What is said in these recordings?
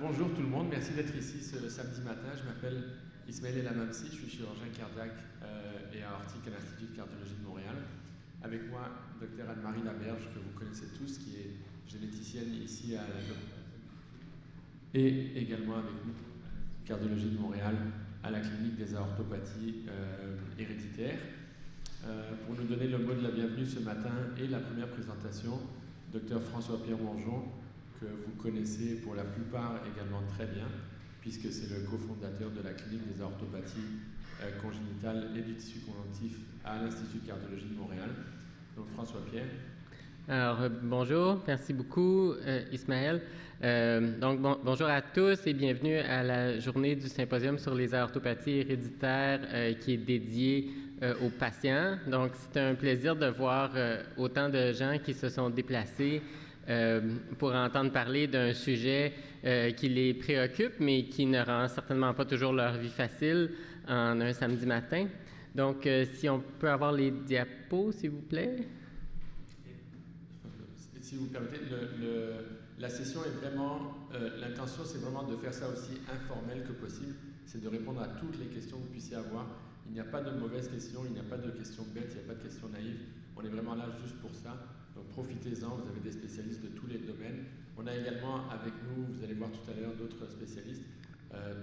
Bonjour tout le monde, merci d'être ici ce samedi matin. Je m'appelle Ismaël Elamamsi, je suis chirurgien cardiaque et aortique à l'Institut de cardiologie de Montréal. Avec moi, Dr Anne-Marie Laberge, que vous connaissez tous, qui est généticienne ici à la et également avec nous, cardiologie de Montréal, à la clinique des aortopathies héréditaires. Pour nous donner le mot de la bienvenue ce matin et la première présentation, Dr François-Pierre Mongeon, que vous connaissez pour la plupart également très bien, puisque c'est le cofondateur de la clinique des aortopathies congénitales et du tissu conjonctif à l'Institut de cardiologie de Montréal. Donc François-Pierre. Alors, bonjour, merci beaucoup Ismaël. Bonjour à tous et bienvenue à la journée du symposium sur les aortopathies héréditaires qui est dédiée aux patients. Donc, c'est un plaisir de voir autant de gens qui se sont déplacés pour entendre parler d'un sujet qui les préoccupe, mais qui ne rend certainement pas toujours leur vie facile en un samedi matin. Donc, si on peut avoir les diapos, s'il vous plaît. Si vous permettez, la session est vraiment, l'intention c'est vraiment de faire ça aussi informel que possible, c'est de répondre à toutes les questions que vous puissiez avoir. Il n'y a pas de mauvaises questions, il n'y a pas de questions bêtes, il n'y a pas de questions naïves, on est vraiment là juste pour ça. Donc profitez-en, vous avez des spécialistes de tous les domaines. On a également avec nous, vous allez voir tout à l'heure, d'autres spécialistes.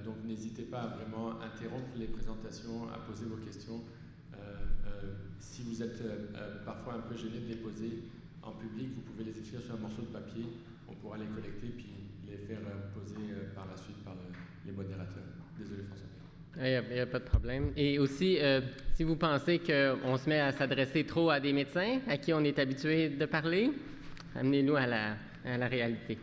Donc n'hésitez pas à vraiment interrompre les présentations, à poser vos questions. Si vous êtes parfois un peu gêné de les poser en public, vous pouvez les écrire sur un morceau de papier. On pourra les collecter puis les faire poser par la suite par les modérateurs. Désolé François. Il n'y a pas de problème. Et aussi, si vous pensez qu'on se met à s'adresser trop à des médecins à qui on est habitué de parler, amenez-nous à la réalité.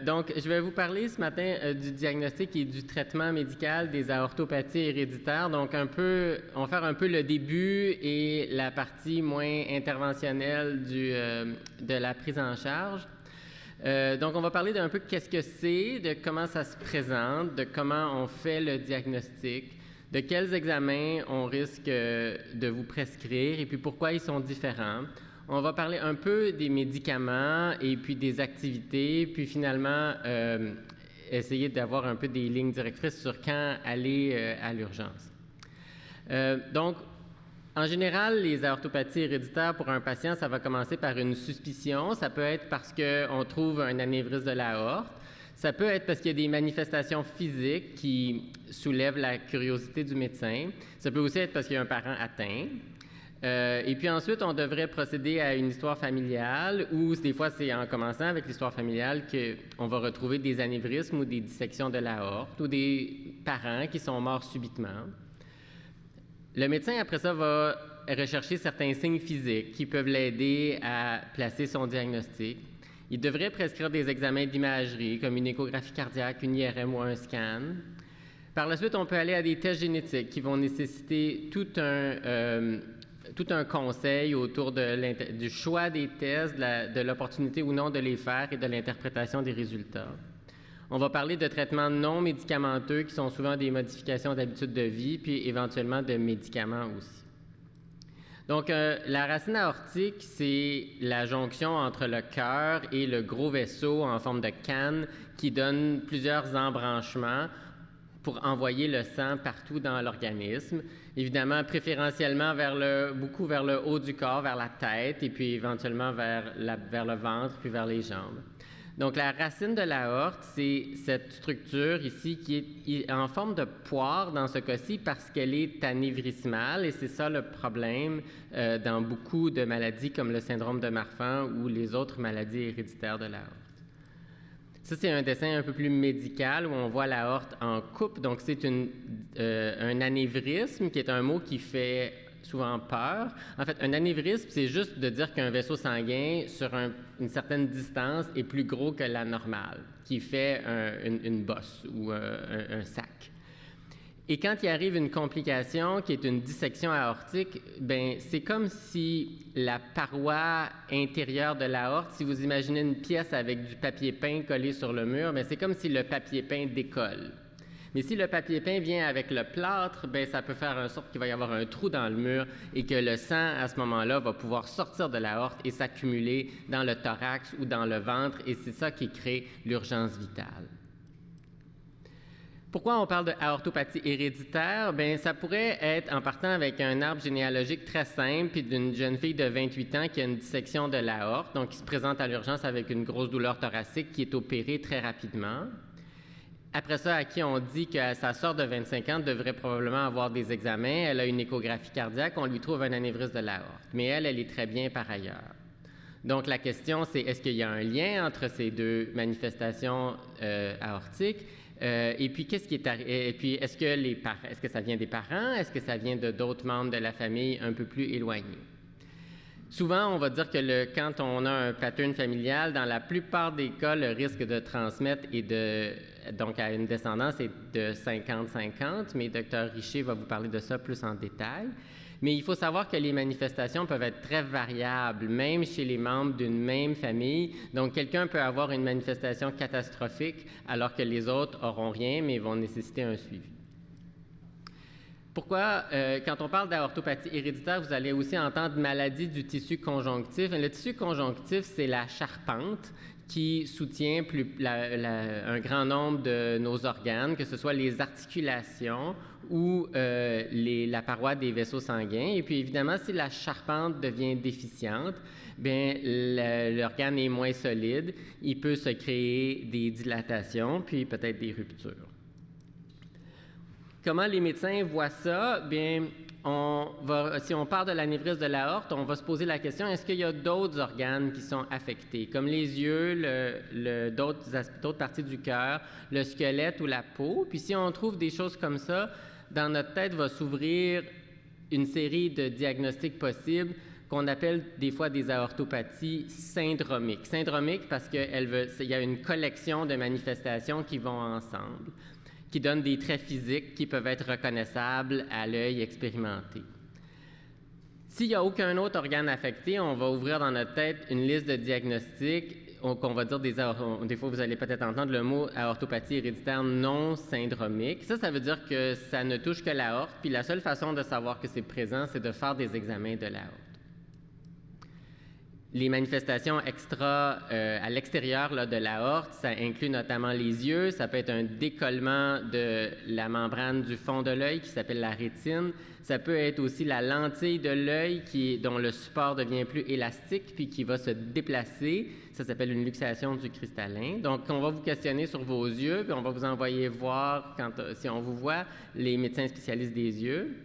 Donc, je vais vous parler ce matin du diagnostic et du traitement médical des aortopathies héréditaires. Donc, on va faire un peu le début et la partie moins interventionnelle de la prise en charge. Donc, on va parler d'un peu qu'est-ce que c'est, de comment ça se présente, de comment on fait le diagnostic, de quels examens on risque de vous prescrire et puis pourquoi ils sont différents. On va parler un peu des médicaments et puis des activités, puis finalement essayer d'avoir un peu des lignes directrices sur quand aller à l'urgence. Donc, en général, les aortopathies héréditaires pour un patient, ça va commencer par une suspicion. Ça peut être parce qu'on trouve un anévrisme de l'aorte. Ça peut être parce qu'il y a des manifestations physiques qui soulèvent la curiosité du médecin. Ça peut aussi être parce qu'il y a un parent atteint. Et puis ensuite, on devrait procéder à une histoire familiale où des fois, c'est en commençant avec l'histoire familiale qu'on va retrouver des anévrismes ou des dissections de l'aorte ou des parents qui sont morts subitement. Le médecin, après ça, va rechercher certains signes physiques qui peuvent l'aider à placer son diagnostic. Il devrait prescrire des examens d'imagerie comme une échographie cardiaque, une IRM ou un scan. Par la suite, on peut aller à des tests génétiques qui vont nécessiter tout un conseil autour du choix des tests, de l'opportunité ou non de les faire et de l'interprétation des résultats. On va parler de traitements non médicamenteux qui sont souvent des modifications d'habitude de vie, puis éventuellement de médicaments aussi. Donc, la racine aortique, c'est la jonction entre le cœur et le gros vaisseau en forme de canne qui donne plusieurs embranchements pour envoyer le sang partout dans l'organisme. Évidemment, préférentiellement beaucoup vers le haut du corps, vers la tête, et puis éventuellement vers le ventre, puis vers les jambes. Donc, la racine de l'aorte, c'est cette structure ici qui est en forme de poire dans ce cas-ci parce qu'elle est anévrismale et c'est ça le problème dans beaucoup de maladies comme le syndrome de Marfan ou les autres maladies héréditaires de l'aorte. Ça, c'est un dessin un peu plus médical où on voit l'aorte en coupe. Donc, c'est un anévrisme qui est un mot qui fait souvent peur. En fait, un anévrisme, c'est juste de dire qu'un vaisseau sanguin sur une certaine distance est plus gros que la normale, qui fait une bosse ou un sac. Et quand il arrive une complication qui est une dissection aortique, ben c'est comme si la paroi intérieure de l'aorte, si vous imaginez une pièce avec du papier peint collé sur le mur, ben c'est comme si le papier peint décolle. Mais si le papier peint vient avec le plâtre, bien, ça peut faire en sorte qu'il va y avoir un trou dans le mur et que le sang, à ce moment-là, va pouvoir sortir de l'aorte et s'accumuler dans le thorax ou dans le ventre, et c'est ça qui crée l'urgence vitale. Pourquoi on parle de aortopathie héréditaire? Bien, ça pourrait être en partant avec un arbre généalogique très simple, puis d'une jeune fille de 28 ans qui a une dissection de l'aorte, donc qui se présente à l'urgence avec une grosse douleur thoracique qui est opérée très rapidement. Après ça, à qui on dit que sa sœur de 25 ans devrait probablement avoir des examens, elle a une échographie cardiaque, on lui trouve un anévrisme de l'aorte, mais elle est très bien par ailleurs. Donc, la question, c'est est-ce qu'il y a un lien entre ces deux manifestations aortiques? Et puis, qu'est-ce qui est et puis, est-ce que ça vient des parents? Est-ce que ça vient de d'autres membres de la famille un peu plus éloignés? Souvent, on va dire que quand on a un pattern familial, dans la plupart des cas, le risque de transmettre donc à une descendance est de 50-50, mais Dr. Richer va vous parler de ça plus en détail. Mais il faut savoir que les manifestations peuvent être très variables, même chez les membres d'une même famille. Donc, quelqu'un peut avoir une manifestation catastrophique alors que les autres n'auront rien, mais vont nécessiter un suivi. Pourquoi, quand on parle d'aortopathie héréditaire, vous allez aussi entendre maladie du tissu conjonctif. Le tissu conjonctif, c'est la charpente qui soutient un grand nombre de nos organes, que ce soit les articulations ou la paroi des vaisseaux sanguins. Et puis, évidemment, si la charpente devient déficiente, bien, l'organe est moins solide, il peut se créer des dilatations, puis peut-être des ruptures. Comment les médecins voient ça? Bien, si on part de l'anévrisme de l'aorte, on va se poser la question, est-ce qu'il y a d'autres organes qui sont affectés, comme les yeux, d'autres parties du cœur, le squelette ou la peau? Puis si on trouve des choses comme ça, dans notre tête va s'ouvrir une série de diagnostics possibles qu'on appelle des fois des aortopathies syndromiques. Syndromiques parce qu'il y a une collection de manifestations qui vont ensemble, qui donnent des traits physiques qui peuvent être reconnaissables à l'œil expérimenté. S'il n'y a aucun autre organe affecté, on va ouvrir dans notre tête une liste de diagnostics qu'on va dire des fois, vous allez peut-être entendre le mot aortopathie héréditaire non syndromique. Ça veut dire que ça ne touche que l'aorte, puis la seule façon de savoir que c'est présent, c'est de faire des examens de l'aorte. Les manifestations à l'extérieur de l'aorte, ça inclut notamment les yeux, ça peut être un décollement de la membrane du fond de l'œil qui s'appelle la rétine, ça peut être aussi la lentille de l'œil dont le support devient plus élastique puis qui va se déplacer, ça s'appelle une luxation du cristallin. Donc, on va vous questionner sur vos yeux, puis on va vous envoyer voir, si on vous voit, les médecins spécialistes des yeux.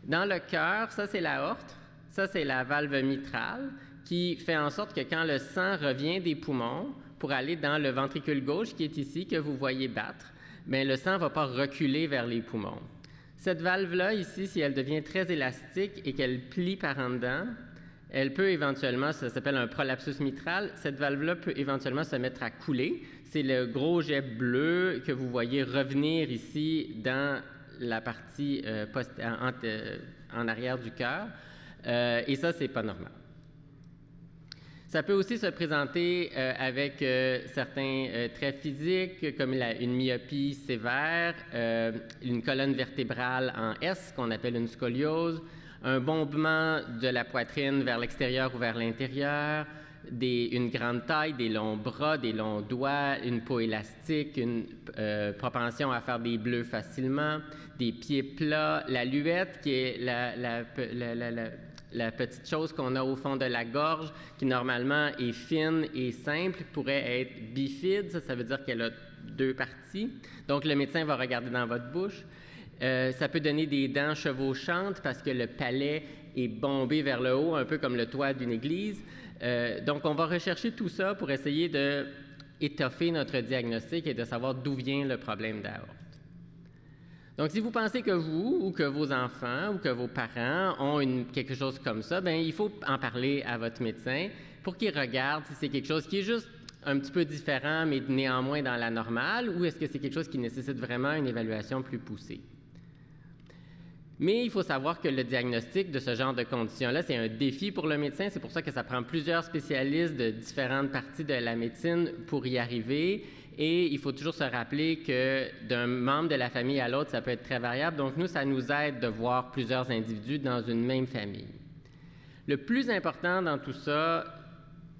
Dans le cœur, ça c'est l'aorte, ça c'est la valve mitrale, qui fait en sorte que quand le sang revient des poumons pour aller dans le ventricule gauche qui est ici, que vous voyez battre, bien, le sang ne va pas reculer vers les poumons. Cette valve-là, ici, si elle devient très élastique et qu'elle plie par en dedans, elle peut éventuellement, ça s'appelle un prolapsus mitral, cette valve-là peut éventuellement se mettre à couler. C'est le gros jet bleu que vous voyez revenir ici dans la partie en arrière du cœur. Et ça, c'est pas normal. Ça peut aussi se présenter avec certains traits physiques, comme une myopie sévère, une colonne vertébrale en S, qu'on appelle une scoliose, un bombement de la poitrine vers l'extérieur ou vers l'intérieur, une grande taille, des longs bras, des longs doigts, une peau élastique, une propension à faire des bleus facilement, des pieds plats, la luette qui est la petite chose qu'on a au fond de la gorge, qui normalement est fine et simple, pourrait être bifide, ça veut dire qu'elle a deux parties. Donc, le médecin va regarder dans votre bouche. Ça peut donner des dents chevauchantes parce que le palais est bombé vers le haut, un peu comme le toit d'une église. Donc, on va rechercher tout ça pour essayer d'étoffer notre diagnostic et de savoir d'où vient le problème d'aorte. Donc, si vous pensez que vous, ou que vos enfants, ou que vos parents ont quelque chose comme ça, bien, il faut en parler à votre médecin pour qu'il regarde si c'est quelque chose qui est juste un petit peu différent, mais néanmoins dans la normale, ou est-ce que c'est quelque chose qui nécessite vraiment une évaluation plus poussée. Mais il faut savoir que le diagnostic de ce genre de conditions-là, c'est un défi pour le médecin. C'est pour ça que ça prend plusieurs spécialistes de différentes parties de la médecine pour y arriver. Et il faut toujours se rappeler que d'un membre de la famille à l'autre, ça peut être très variable. Donc, nous, ça nous aide de voir plusieurs individus dans une même famille. Le plus important dans tout ça,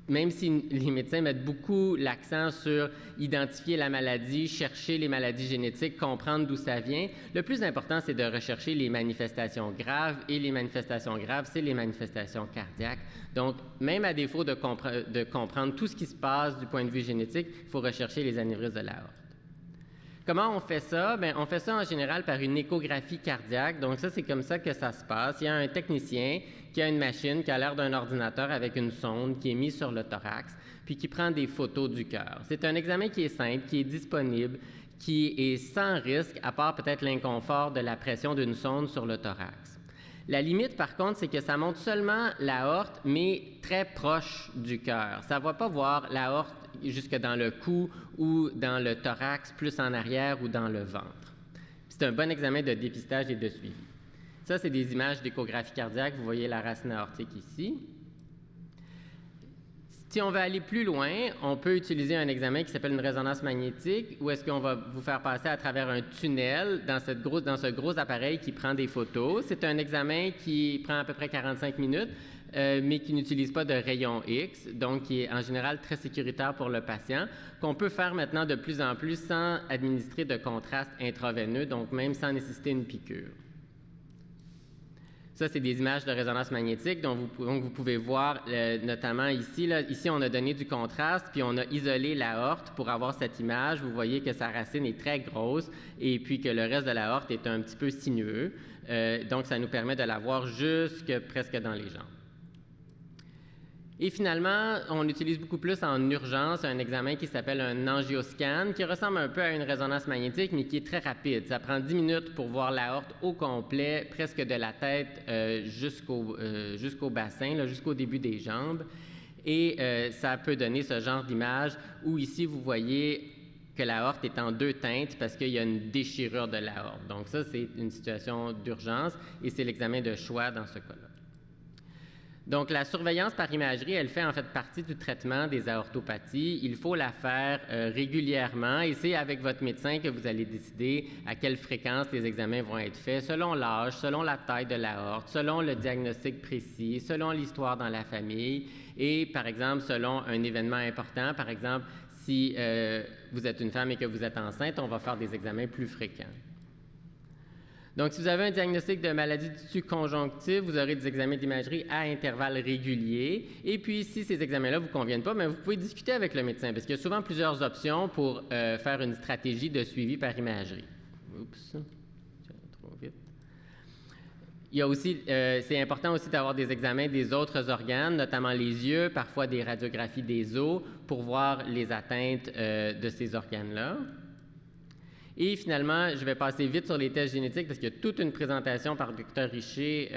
même si les médecins mettent beaucoup l'accent sur identifier la maladie, chercher les maladies génétiques, comprendre d'où ça vient, le plus important, c'est de rechercher les manifestations graves. Et les manifestations graves, c'est les manifestations cardiaques. Donc, même à défaut de comprendre tout ce qui se passe du point de vue génétique, il faut rechercher les anévrismes de l'aorte. Comment on fait ça? Bien, on fait ça en général par une échographie cardiaque. Donc ça, c'est comme ça que ça se passe. Il y a un technicien qui a une machine qui a l'air d'un ordinateur avec une sonde qui est mise sur le thorax, puis qui prend des photos du cœur. C'est un examen qui est simple, qui est disponible, qui est sans risque, à part peut-être l'inconfort de la pression d'une sonde sur le thorax. La limite, par contre, c'est que ça montre seulement l'aorte, mais très proche du cœur. Ça ne va pas voir l'aorte jusque dans le cou ou dans le thorax, plus en arrière ou dans le ventre. C'est un bon examen de dépistage et de suivi. Ça, c'est des images d'échographie cardiaque. Vous voyez la racine aortique ici. Si on veut aller plus loin, on peut utiliser un examen qui s'appelle une résonance magnétique, où est-ce qu'on va vous faire passer à travers un tunnel dans ce gros appareil qui prend des photos. C'est un examen qui prend à peu près 45 minutes, mais qui n'utilise pas de rayon X, donc qui est en général très sécuritaire pour le patient, qu'on peut faire maintenant de plus en plus sans administrer de contraste intraveineux, donc même sans nécessiter une piqûre. Ça, c'est des images de résonance magnétique, donc vous pouvez voir notamment ici. Ici, on a donné du contraste, puis on a isolé l'aorte pour avoir cette image. Vous voyez que sa racine est très grosse et puis que le reste de l'aorte est un petit peu sinueux. Donc, ça nous permet de la voir presque dans les jambes. Et finalement, on utilise beaucoup plus en urgence un examen qui s'appelle un angioscan, qui ressemble un peu à une résonance magnétique, mais qui est très rapide. Ça prend 10 minutes pour voir l'aorte au complet, presque de la tête jusqu'au bassin, là, jusqu'au début des jambes. Et ça peut donner ce genre d'image où ici, vous voyez que l'aorte est en 2 teintes parce qu'il y a une déchirure de l'aorte. Donc ça, c'est une situation d'urgence et c'est l'examen de choix dans ce cas-là. Donc, la surveillance par imagerie, elle fait en fait partie du traitement des aortopathies. Il faut la faire régulièrement et c'est avec votre médecin que vous allez décider à quelle fréquence les examens vont être faits, selon l'âge, selon la taille de l'aorte, selon le diagnostic précis, selon l'histoire dans la famille et, par exemple, selon un événement important. Par exemple, si vous êtes une femme et que vous êtes enceinte, on va faire des examens plus fréquents. Donc, si vous avez un diagnostic de maladie du tissu conjonctif, vous aurez des examens d'imagerie à intervalles réguliers. Et puis, si ces examens-là ne vous conviennent pas, bien, vous pouvez discuter avec le médecin parce qu'il y a souvent plusieurs options pour faire une stratégie de suivi par imagerie. Oups, trop vite. Il y a aussi, c'est important aussi d'avoir des examens des autres organes, notamment les yeux, parfois des radiographies des os, pour voir les atteintes de ces organes-là. Et finalement, je vais passer vite sur les tests génétiques parce qu'il y a toute une présentation par le Dr Richer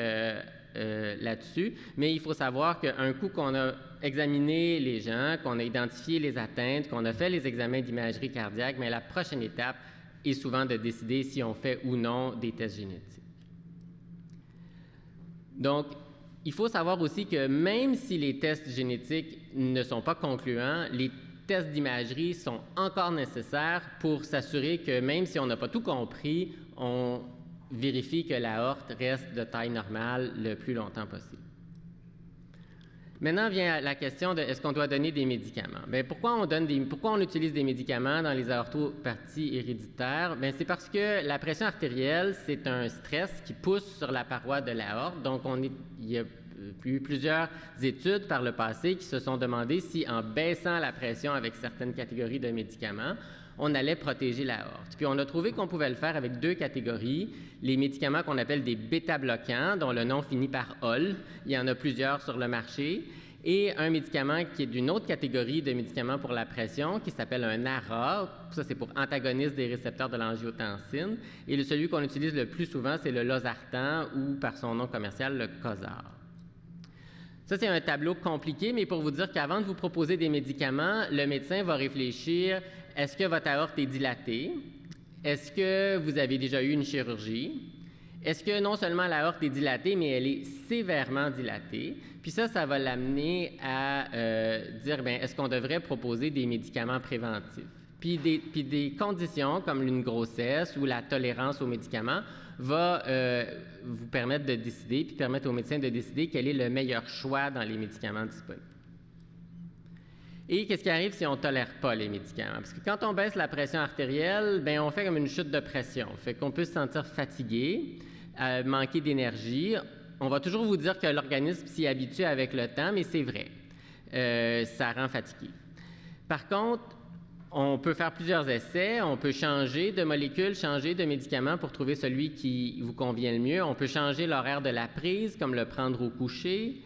là-dessus. Mais il faut savoir qu'un coup qu'on a examiné les gens, qu'on a identifié les atteintes, qu'on a fait les examens d'imagerie cardiaque, mais la prochaine étape est souvent de décider si on fait ou non des tests génétiques. Donc, il faut savoir aussi que même si les tests génétiques ne sont pas concluants, les tests d'imagerie sont encore nécessaires pour s'assurer que même si on n'a pas tout compris, on vérifie que l'aorte reste de taille normale le plus longtemps possible. Maintenant vient la question de est-ce qu'on doit donner des médicaments? Bien, pourquoi on utilise des médicaments dans les aortopathies héréditaires? Bien, c'est parce que la pression artérielle, c'est un stress qui pousse sur la paroi de l'aorte. Donc, il y a eu plusieurs études par le passé qui se sont demandé si, en baissant la pression avec certaines catégories de médicaments, on allait protéger l'aorte. Puis on a trouvé qu'on pouvait le faire avec 2 catégories. Les médicaments qu'on appelle des bêta-bloquants, dont le nom finit par OL, il y en a plusieurs sur le marché, et un médicament qui est d'une autre catégorie de médicaments pour la pression, qui s'appelle un ARA. Ça, c'est pour antagoniste des récepteurs de l'angiotensine. Et celui qu'on utilise le plus souvent, c'est le losartan ou, par son nom commercial, le Cosar. Ça, c'est un tableau compliqué, mais pour vous dire qu'avant de vous proposer des médicaments, le médecin va réfléchir, est-ce que votre aorte est dilatée? Est-ce que vous avez déjà eu une chirurgie? Est-ce que non seulement l'aorte est dilatée, mais elle est sévèrement dilatée? Puis ça va l'amener à dire, bien, est-ce qu'on devrait proposer des médicaments préventifs? Puis des conditions comme une grossesse ou la tolérance aux médicaments va vous permettre de décider, puis permettre aux médecins de décider quel est le meilleur choix dans les médicaments disponibles. Et qu'est-ce qui arrive si on ne tolère pas les médicaments? Parce que quand on baisse la pression artérielle, bien, on fait comme une chute de pression. Fait qu'on peut se sentir fatigué, manquer d'énergie. On va toujours vous dire que l'organisme s'y habitue avec le temps, mais c'est vrai. Ça rend fatigué. Par contre, on peut faire plusieurs essais. On peut changer de molécule, changer de médicament pour trouver celui qui vous convient le mieux. On peut changer l'horaire de la prise, comme le prendre au coucher.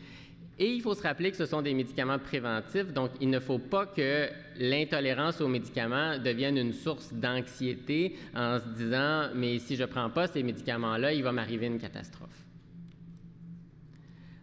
Et il faut se rappeler que ce sont des médicaments préventifs, donc il ne faut pas que l'intolérance aux médicaments devienne une source d'anxiété en se disant « mais si je ne prends pas ces médicaments-là, il va m'arriver une catastrophe ».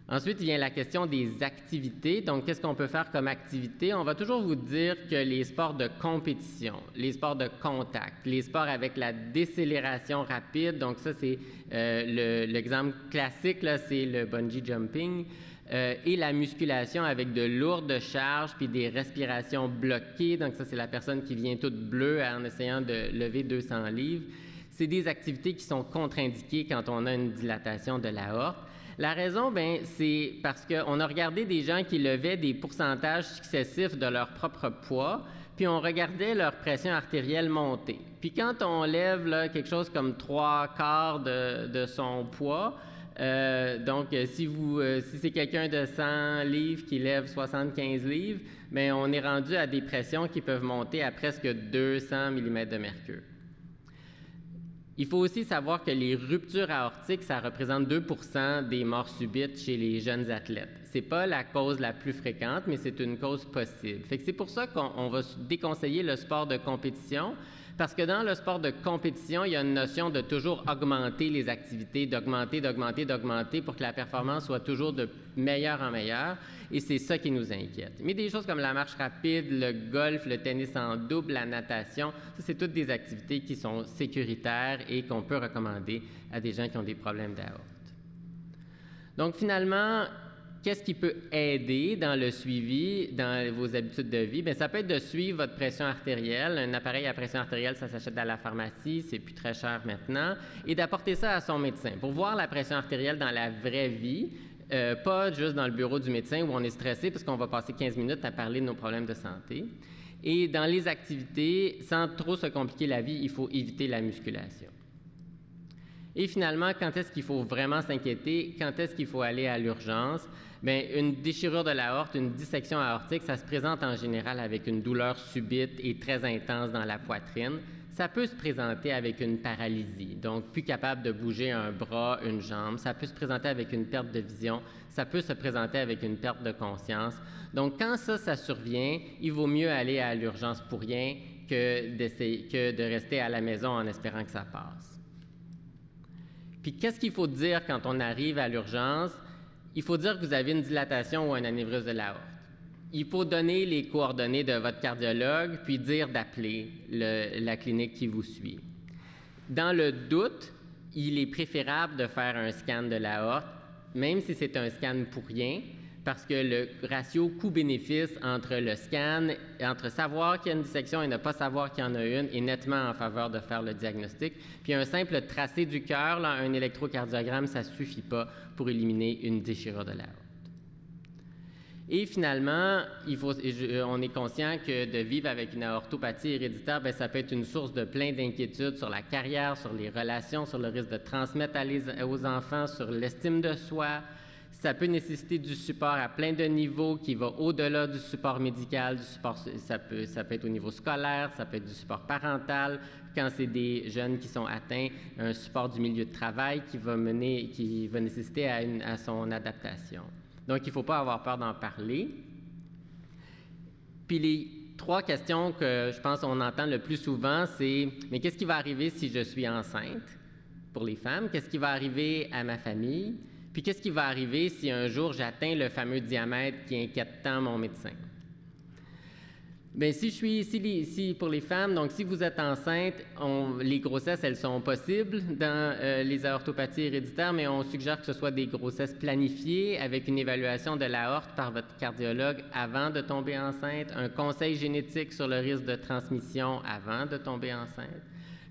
Ensuite, vient la question des activités. Donc, qu'est-ce qu'on peut faire comme activité? On va toujours vous dire que les sports de compétition, les sports de contact, les sports avec la décélération rapide, donc ça, c'est l'exemple classique, là, c'est le bungee jumping, et la musculation avec de lourdes charges puis des respirations bloquées. Donc ça, c'est la personne qui vient toute bleue en essayant de lever 200 livres. C'est des activités qui sont contre-indiquées quand on a une dilatation de l'aorte. La raison, bien, c'est parce qu'on a regardé des gens qui levaient des pourcentages successifs de leur propre poids, puis on regardait leur pression artérielle monter. Puis quand on lève là, quelque chose comme 3/4 de son poids, donc si c'est quelqu'un de 100 livres qui lève 75 livres, bien, on est rendu à des pressions qui peuvent monter à presque 200 mm de mercure. Il faut aussi savoir que les ruptures aortiques, ça représente 2% des morts subites chez les jeunes athlètes. Ce n'est pas la cause la plus fréquente, mais c'est une cause possible. Fait que c'est pour ça qu'on va déconseiller le sport de compétition, parce que dans le sport de compétition, il y a une notion de toujours augmenter les activités, d'augmenter pour que la performance soit toujours de meilleure en meilleure, et c'est ça qui nous inquiète. Mais des choses comme la marche rapide, le golf, le tennis en double, la natation, ça, c'est toutes des activités qui sont sécuritaires et qu'on peut recommander à des gens qui ont des problèmes d'aorte. Donc finalement, qu'est-ce qui peut aider dans le suivi, dans vos habitudes de vie? Bien, ça peut être de suivre votre pression artérielle. Un appareil à pression artérielle, ça s'achète à la pharmacie, c'est plus très cher maintenant. Et d'apporter ça à son médecin pour voir la pression artérielle dans la vraie vie, pas juste dans le bureau du médecin où on est stressé parce qu'on va passer 15 minutes à parler de nos problèmes de santé. Et dans les activités, sans trop se compliquer la vie, il faut éviter la musculation. Et finalement, quand est-ce qu'il faut vraiment s'inquiéter? Quand est-ce qu'il faut aller à l'urgence? Bien, une déchirure de l'aorte, une dissection aortique, ça se présente en général avec une douleur subite et très intense dans la poitrine. Ça peut se présenter avec une paralysie, donc plus capable de bouger un bras, une jambe. Ça peut se présenter avec une perte de vision. Ça peut se présenter avec une perte de conscience. Donc, quand ça survient, il vaut mieux aller à l'urgence pour rien que de rester à la maison en espérant que ça passe. Puis, qu'est-ce qu'il faut dire quand on arrive à l'urgence? Il faut dire que vous avez une dilatation ou un anévrisme de l'aorte. Il faut donner les coordonnées de votre cardiologue, puis dire d'appeler la clinique qui vous suit. Dans le doute, il est préférable de faire un scan de l'aorte, même si c'est un scan pour rien, parce que le ratio coût-bénéfice entre le scan, entre savoir qu'il y a une dissection et ne pas savoir qu'il y en a une, est nettement en faveur de faire le diagnostic. Puis un simple tracé du cœur, là, un électrocardiogramme, ça ne suffit pas pour éliminer une déchirure de l'aorte. Et finalement, on est conscient que de vivre avec une aortopathie héréditaire, bien, ça peut être une source de plein d'inquiétudes sur la carrière, sur les relations, sur le risque de transmettre aux enfants, sur l'estime de soi. Ça peut nécessiter du support à plein de niveaux qui va au-delà du support médical, ça peut être au niveau scolaire, ça peut être du support parental. Quand c'est des jeunes qui sont atteints, un support du milieu de travail qui va nécessiter à son adaptation. Donc, il ne faut pas avoir peur d'en parler. Puis les 3 questions que je pense qu'on entend le plus souvent, c'est « Mais qu'est-ce qui va arriver si je suis enceinte? » Pour les femmes. « Qu'est-ce qui va arriver à ma famille? » Puis qu'est-ce qui va arriver si un jour j'atteins le fameux diamètre qui inquiète tant mon médecin? Bien, si pour les femmes, donc si vous êtes enceinte, les grossesses, elles sont possibles dans les aortopathies héréditaires, mais on suggère que ce soit des grossesses planifiées avec une évaluation de l'aorte par votre cardiologue avant de tomber enceinte, un conseil génétique sur le risque de transmission avant de tomber enceinte.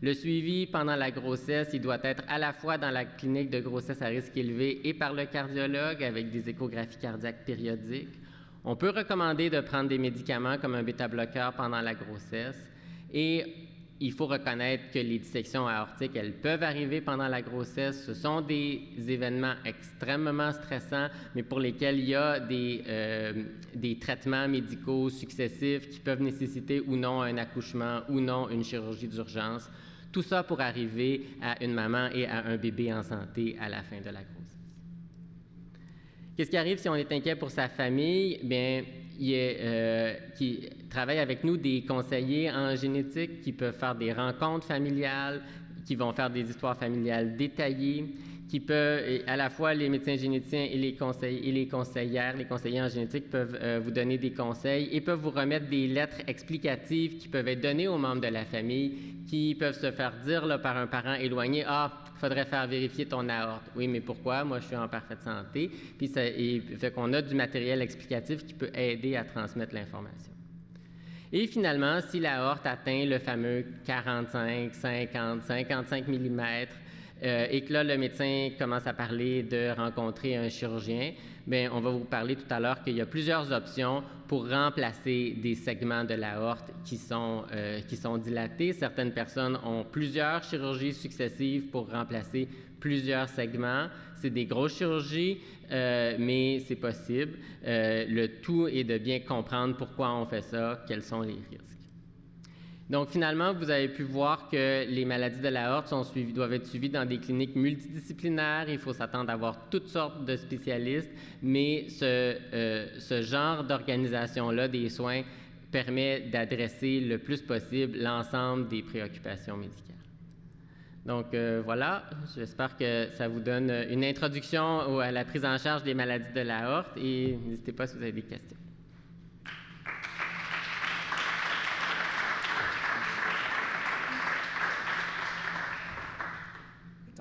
Le suivi pendant la grossesse, il doit être à la fois dans la clinique de grossesse à risque élevé et par le cardiologue avec des échographies cardiaques périodiques. On peut recommander de prendre des médicaments comme un bêta-bloqueur pendant la grossesse et il faut reconnaître que les dissections aortiques, elles peuvent arriver pendant la grossesse. Ce sont des événements extrêmement stressants, mais pour lesquels il y a des traitements médicaux successifs qui peuvent nécessiter ou non un accouchement ou non une chirurgie d'urgence. Tout ça pour arriver à une maman et à un bébé en santé à la fin de la grossesse. Qu'est-ce qui arrive si on est inquiet pour sa famille? Bien, qui travaillent avec nous des conseillers en génétique qui peuvent faire des rencontres familiales, qui vont faire des histoires familiales détaillées, qui peuvent, à la fois les médecins généticiens et les conseillers en génétique peuvent vous donner des conseils et peuvent vous remettre des lettres explicatives qui peuvent être données aux membres de la famille, qui peuvent se faire dire là, par un parent éloigné, « Ah, il faudrait faire vérifier ton aorte. » « Oui, mais pourquoi? Moi, je suis en parfaite santé. » Puis ça fait qu'on a du matériel explicatif qui peut aider à transmettre l'information. Et finalement, si l'aorte atteint le fameux 45, 50, 55 mm, et que là, le médecin commence à parler de rencontrer un chirurgien, bien, on va vous parler tout à l'heure qu'il y a plusieurs options pour remplacer des segments de l'aorte qui sont dilatés. Certaines personnes ont plusieurs chirurgies successives pour remplacer plusieurs segments. C'est des grosses chirurgies, mais c'est possible. Le tout est de bien comprendre pourquoi on fait ça, quels sont les risques. Donc, finalement, vous avez pu voir que les maladies de l'aorte doivent être suivies dans des cliniques multidisciplinaires. Il faut s'attendre à avoir toutes sortes de spécialistes, mais ce genre d'organisation-là des soins permet d'adresser le plus possible l'ensemble des préoccupations médicales. Donc, voilà, j'espère que ça vous donne une introduction à la prise en charge des maladies de l'aorte et n'hésitez pas si vous avez des questions.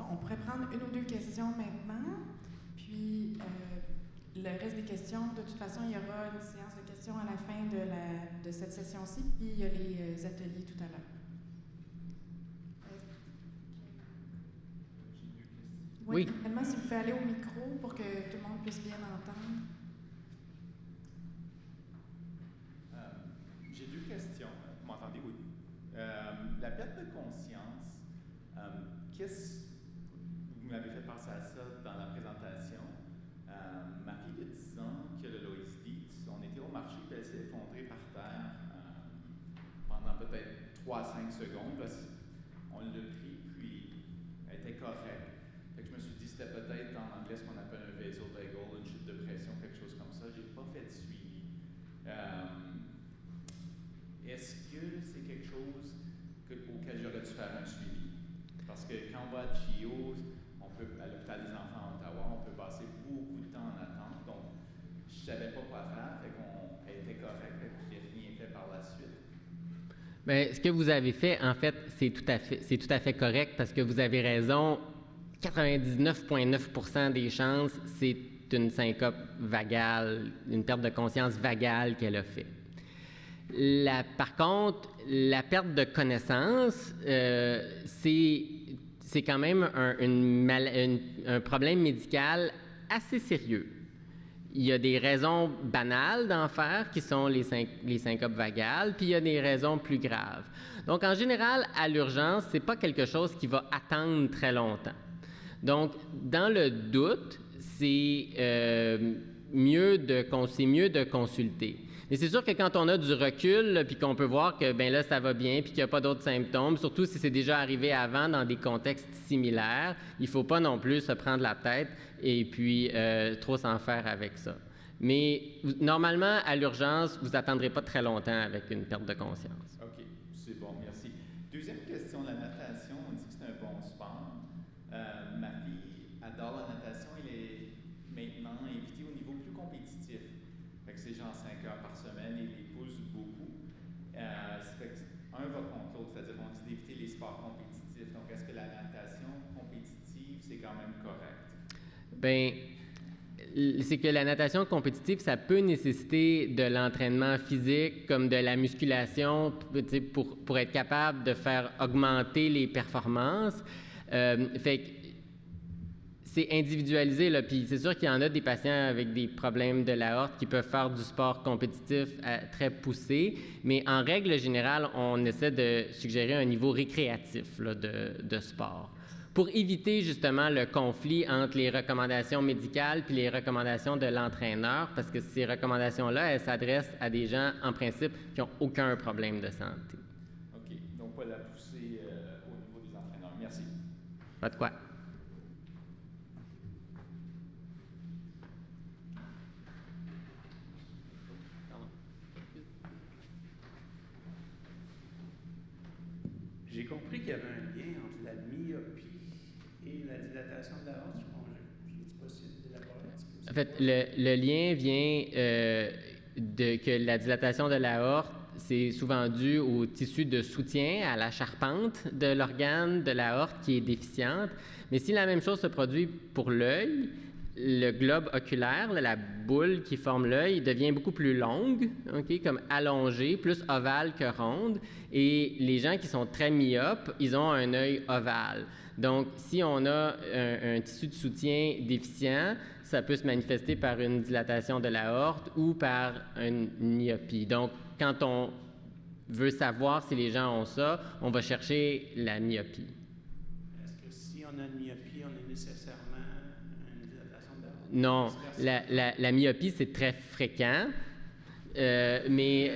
On pourrait prendre une ou deux questions maintenant, puis le reste des questions, de toute façon, il y aura une séance de questions à la fin de cette session-ci, puis il y a les ateliers tout à l'heure. Oui. Finalement, si vous pouvez aller au micro pour que tout le monde puisse bien entendre. J'ai deux questions. Vous m'entendez? Oui. La perte de conscience, vous m'avez fait penser à ça dans la présentation. Ma fille de 10 ans qui a le Lois Dietz, on était au marché et elle s'est effondrée par terre pendant peut-être 3 à 5 secondes. On l'a pris, puis elle était correcte. Fait que je me suis dit c'était peut-être en anglais ce qu'on appelle un vasovagal, une chute de pression, quelque chose comme ça. J'ai pas fait de suivi. Est-ce que c'est quelque chose auquel j'aurais dû faire un suivi? Parce que quand on va à CHIO, à l'hôpital des enfants à Ottawa, on peut passer beaucoup de temps en attente. Donc, je savais pas quoi faire, fait qu'elle était correcte, j'ai rien fait par la suite. Bien, ce que vous avez fait, en fait, c'est tout à fait correct parce que vous avez raison. 99,9% des chances, c'est une syncope vagale, une perte de conscience vagale qu'elle a fait. Par contre, la perte de connaissance, c'est quand même un problème médical assez sérieux. Il y a des raisons banales d'en faire, qui sont les syncopes vagales, puis il y a des raisons plus graves. Donc, en général, à l'urgence, ce n'est pas quelque chose qui va attendre très longtemps. Donc, dans le doute, c'est mieux de consulter. Mais c'est sûr que quand on a du recul, puis qu'on peut voir que ben là, ça va bien, puis qu'il n'y a pas d'autres symptômes, surtout si c'est déjà arrivé avant dans des contextes similaires, il ne faut pas non plus se prendre la tête et puis trop s'en faire avec ça. Mais normalement, à l'urgence, vous n'attendrez pas très longtemps avec une perte de conscience. OK, c'est bon, merci. Deuxième question, la natation, on dit que c'est un bon sport. Ma fille adore la natation, elle est maintenant invitée au niveau plus compétitif. Fait que c'est genre 5 heures par semaine et les pousse beaucoup. Ça fait que un va contre l'autre, c'est-à-dire on dit d'éviter les sports compétitifs. Donc, est-ce que la natation compétitive, c'est quand même correct? Bien, c'est que la natation compétitive, ça peut nécessiter de l'entraînement physique, comme de la musculation, pour être capable de faire augmenter les performances. Fait que c'est individualisé, là, puis c'est sûr qu'il y en a des patients avec des problèmes de l'aorte qui peuvent faire du sport compétitif très poussé, mais en règle générale, on essaie de suggérer un niveau récréatif là, de sport, pour éviter justement le conflit entre les recommandations médicales puis les recommandations de l'entraîneur, parce que ces recommandations-là, elles s'adressent à des gens, en principe, qui n'ont aucun problème de santé. OK. Donc, pas la pousser au niveau des entraîneurs. Merci. Pas de quoi. J'ai compris qu'il y avait un lien entre la myopie et la dilatation de l'aorte. Est-ce possible d'élaborer un petit peu? En fait, le lien vient que la dilatation de l'aorte, c'est souvent dû au tissu de soutien, à la charpente de l'organe de l'aorte qui est déficiente. Mais si la même chose se produit pour l'œil, le globe oculaire, la boule qui forme l'œil, devient beaucoup plus longue, okay, comme allongée, plus ovale que ronde. Et les gens qui sont très myopes, ils ont un œil ovale. Donc, si on a un tissu de soutien déficient, ça peut se manifester par une dilatation de l'aorte ou par une myopie. Donc, quand on veut savoir si les gens ont ça, on va chercher la myopie. Est-ce que si on a une myopie, on est nécessairement une dilatation de l'aorte? Non, la myopie, c'est très fréquent, mais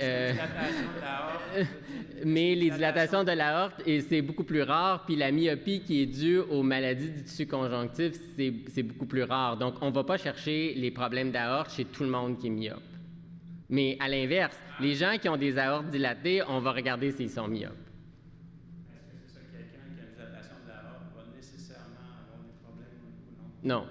les dilatations de l'aorte, c'est beaucoup plus rare, puis la myopie qui est due aux maladies du tissu conjonctif, c'est beaucoup plus rare. Donc, on ne va pas chercher les problèmes d'aorte chez tout le monde qui est myope. Mais à l'inverse, les gens qui ont des aortes dilatées, on va regarder s'ils sont myopes. Est-ce que c'est ça, quelqu'un qui a une dilatation de l'aorte va nécessairement avoir des problèmes ou non? Non.